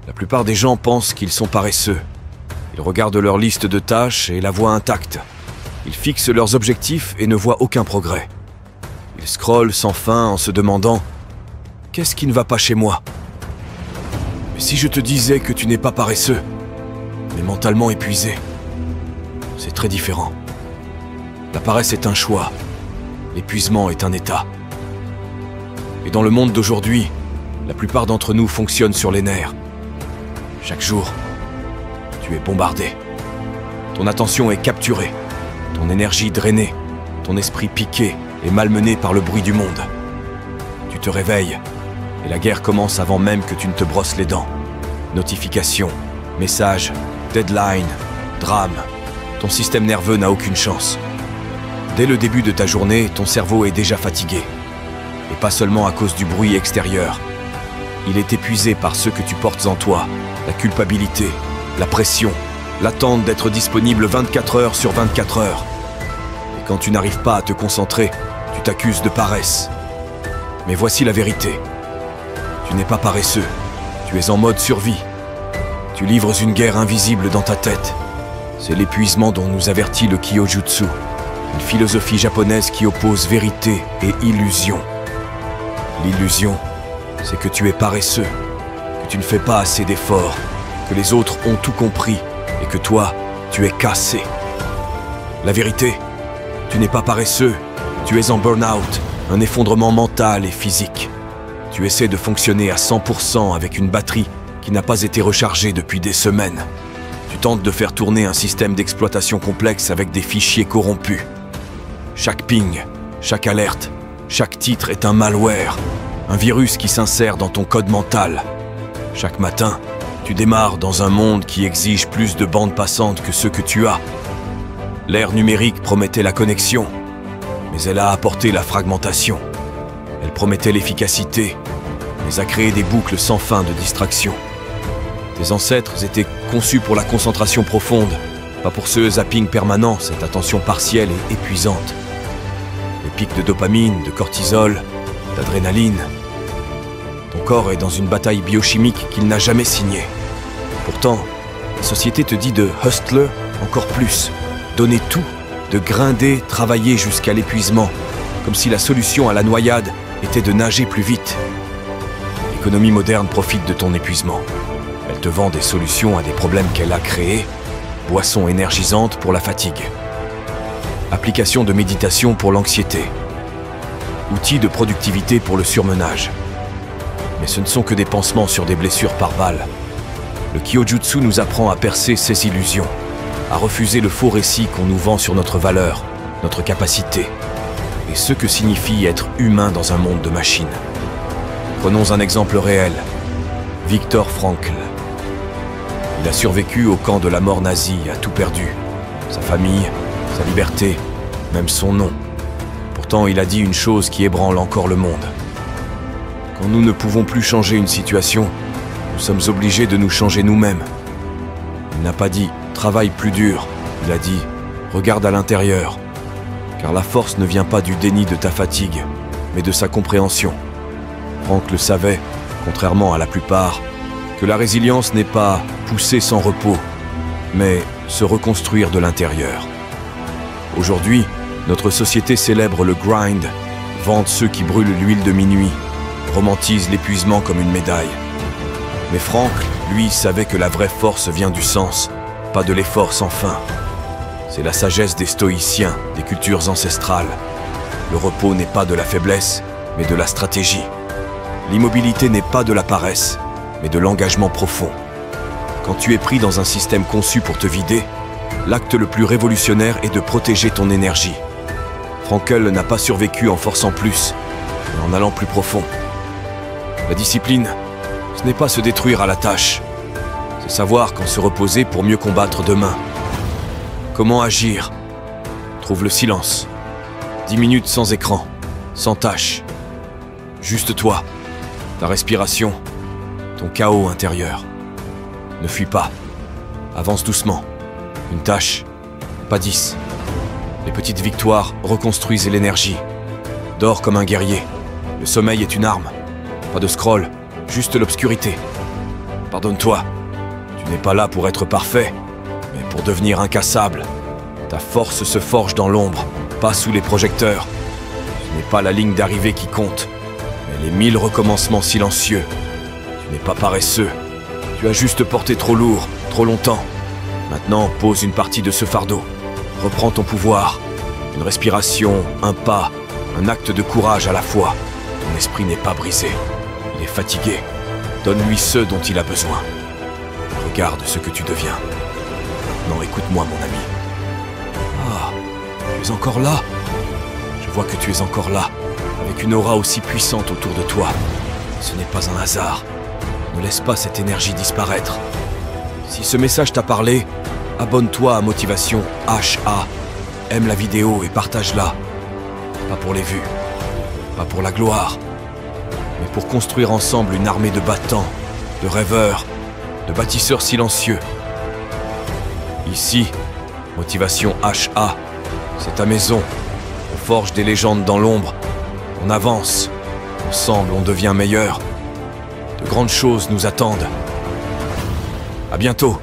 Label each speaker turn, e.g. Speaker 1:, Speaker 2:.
Speaker 1: La plupart des gens pensent qu'ils sont paresseux. Ils regardent leur liste de tâches et la voient intacte. Ils fixent leurs objectifs et ne voient aucun progrès. Ils scrollent sans fin en se demandant « Qu'est-ce qui ne va pas chez moi ?» Mais si je te disais que tu n'es pas paresseux, mais mentalement épuisé, c'est très différent. La paresse est un choix, l'épuisement est un état. Et dans le monde d'aujourd'hui, la plupart d'entre nous fonctionnent sur les nerfs. Chaque jour, tu es bombardé. Ton attention est capturée, ton énergie drainée, ton esprit piqué et malmené par le bruit du monde. Tu te réveilles et la guerre commence avant même que tu ne te brosses les dents. Notifications, messages, deadline, drame. Ton système nerveux n'a aucune chance. Dès le début de ta journée, ton cerveau est déjà fatigué. Et pas seulement à cause du bruit extérieur. Il est épuisé par ce que tu portes en toi, la culpabilité, la pression, l'attente d'être disponible 24 heures sur 24 heures. Et quand tu n'arrives pas à te concentrer, tu t'accuses de paresse. Mais voici la vérité. Tu n'es pas paresseux, tu es en mode survie. Tu livres une guerre invisible dans ta tête. C'est l'épuisement dont nous avertit le Kyojutsu, une philosophie japonaise qui oppose vérité et illusion. L'illusion, c'est que tu es paresseux, que tu ne fais pas assez d'efforts, que les autres ont tout compris et que toi, tu es cassé. La vérité, tu n'es pas paresseux, tu es en burn-out, un effondrement mental et physique. Tu essaies de fonctionner à 100% avec une batterie qui n'a pas été rechargée depuis des semaines. Tu tentes de faire tourner un système d'exploitation complexe avec des fichiers corrompus. Chaque ping, chaque alerte, chaque titre est un malware, un virus qui s'insère dans ton code mental. Chaque matin, tu démarres dans un monde qui exige plus de bandes passantes que ceux que tu as. L'ère numérique promettait la connexion, mais elle a apporté la fragmentation. Elle promettait l'efficacité, mais a créé des boucles sans fin de distraction. Tes ancêtres étaient conçus pour la concentration profonde, pas pour ce zapping permanent, cette attention partielle et épuisante. Les pics de dopamine, de cortisol, d'adrénaline. Ton corps est dans une bataille biochimique qu'il n'a jamais signée. Pourtant, la société te dit de hustler encore plus, donner tout, de grinder, travailler jusqu'à l'épuisement, comme si la solution à la noyade était de nager plus vite. L'économie moderne profite de ton épuisement. Elle te vend des solutions à des problèmes qu'elle a créés, boissons énergisantes pour la fatigue, applications de méditation pour l'anxiété, outils de productivité pour le surmenage. Mais ce ne sont que des pansements sur des blessures par balle. Le Kyojutsu nous apprend à percer ces illusions, à refuser le faux récit qu'on nous vend sur notre valeur, notre capacité, et ce que signifie être humain dans un monde de machines. Prenons un exemple réel. Viktor Frankl. Il a survécu au camp de la mort nazie, a tout perdu. Sa famille, sa liberté, même son nom. Pourtant, il a dit une chose qui ébranle encore le monde. Quand nous ne pouvons plus changer une situation, nous sommes obligés de nous changer nous-mêmes. Il n'a pas dit « travaille plus dur », il a dit « regarde à l'intérieur ». Car la force ne vient pas du déni de ta fatigue, mais de sa compréhension. Frankl savait, contrairement à la plupart, que la résilience n'est pas pousser sans repos, mais se reconstruire de l'intérieur. Aujourd'hui, notre société célèbre le grind, vante ceux qui brûlent l'huile de minuit, romantise l'épuisement comme une médaille. Mais Frankl, lui, savait que la vraie force vient du sens, pas de l'effort sans fin. C'est la sagesse des stoïciens, des cultures ancestrales. Le repos n'est pas de la faiblesse, mais de la stratégie. L'immobilité n'est pas de la paresse, mais de l'engagement profond. Quand tu es pris dans un système conçu pour te vider, l'acte le plus révolutionnaire est de protéger ton énergie. Frankl n'a pas survécu en forçant plus, mais en allant plus profond. La discipline, ce n'est pas se détruire à la tâche. C'est savoir quand se reposer pour mieux combattre demain. Comment agir? Trouve le silence. 10 minutes sans écran, sans tâche. Juste toi, ta respiration, ton chaos intérieur. Ne fuis pas. Avance doucement. Une tâche, pas 10. Les petites victoires reconstruisent l'énergie. Dors comme un guerrier. Le sommeil est une arme. Pas de scroll, juste l'obscurité. Pardonne-toi. Tu n'es pas là pour être parfait, mais pour devenir incassable. Ta force se forge dans l'ombre, pas sous les projecteurs. Ce n'est pas la ligne d'arrivée qui compte, mais les 1000 recommencements silencieux. Tu n'es pas paresseux. Tu as juste porté trop lourd, trop longtemps. Maintenant, pose une partie de ce fardeau. Reprends ton pouvoir. Une respiration, un pas, un acte de courage à la fois. Ton esprit n'est pas brisé. Il est fatigué. Donne-lui ce dont il a besoin. Regarde ce que tu deviens. Maintenant, écoute-moi, mon ami. Ah, tu es encore là? Je vois que tu es encore là, avec une aura aussi puissante autour de toi. Ce n'est pas un hasard. Ne laisse pas cette énergie disparaître. Si ce message t'a parlé, abonne-toi à Motivation HA. Aime la vidéo et partage-la. Pas pour les vues, pas pour la gloire, mais pour construire ensemble une armée de battants, de rêveurs, de bâtisseurs silencieux. Ici, Motivation HA, c'est ta maison. On forge des légendes dans l'ombre. On avance. Ensemble, on devient meilleur. De grandes choses nous attendent. À bientôt.